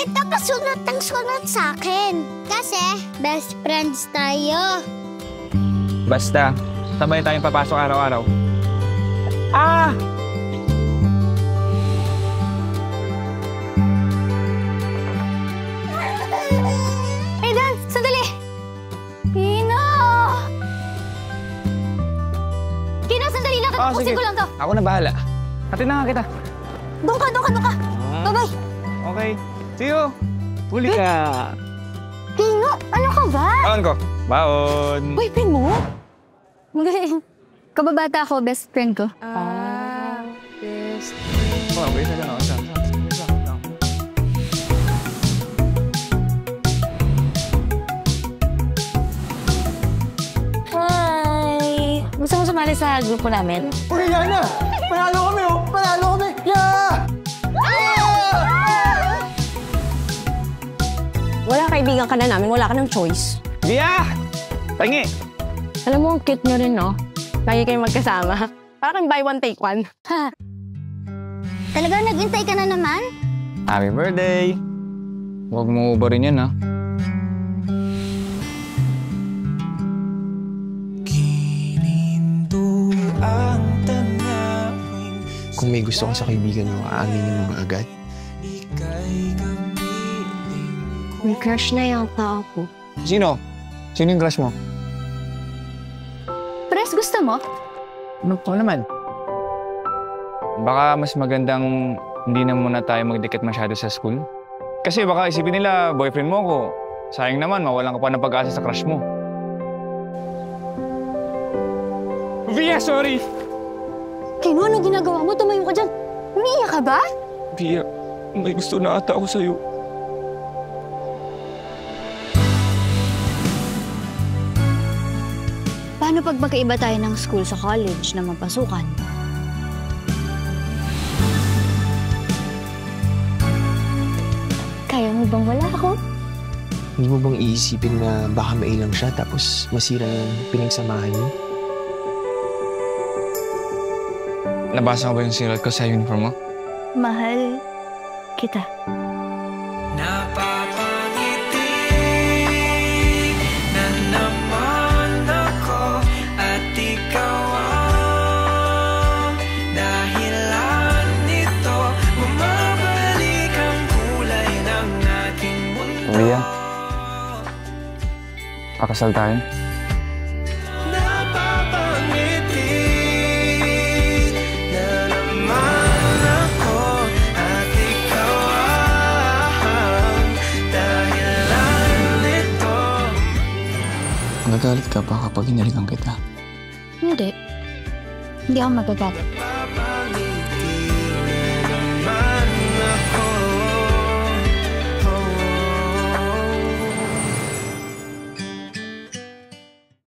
Bakit ka pa sunod ng sunod sa akin? Kasi best friends tayo. Basta, sabay tayong papasok araw-araw. Ah! Hey, Dan! Sandali! Kino! Kino, sandali lang. Tapusin ko lang to. Ako na bahala. Hatid na nga kita. Doon ka. Bye-bye. Okay. See you. Huli ka. Kino, ano ka ba? Baon ko. Baon. Boyfriend mo? Magaling. Kababata ko, best friend ko. Best friend. Oh, wait na lang. Hi! Gusto mo sumali sa grupo namin? Uy, Yana! Panalo kami, oh! Panalo kami! Yeah! Wala kaibigan ka na namin, wala ka ng choice. Gia! Tangi! Alam mo, ang cute nyo rin, no? Lagi kayong magkasama. Parang buy one, take one. Ha? Talaga nag-intay ka na naman? Happy birthday! Huwag mo ubarin yan, ha? Kung may gusto ka sa kaibigan mo, aaminin mo ba agad? May crush na yata ako. Sino? Sino yung crush mo? Pres, gusto mo? Ano po naman? Baka mas magandang hindi na muna tayo magdikit masyado sa school. Kasi baka isipin nila, boyfriend mo ko. Sayang naman, mawalan ka pa ng pag-asa sa crush mo. Via, sorry! Kino, ano ginagawa mo? Tumayo ka dyan. Umiiyak ka ba? Via, may gusto na ata ako sa'yo. Paano pag magkaiba tayo ng school sa college na mapasukan? Kaya mo bang wala ako? Hindi mo bang iisipin na baka mailang siya tapos masira yung pinagsamahan niyo? Nabasa ko ba yung sinulat ko sa uniform mo? Mahal kita. Napapangiti na naman ako at ikaw ang dahilan nito. Bumabalik ang kulay ng aking mundo. Via, pakasal tayo. Magagalit ka ba kapag hinalikan kita? Hindi. Hindi ako magagalit.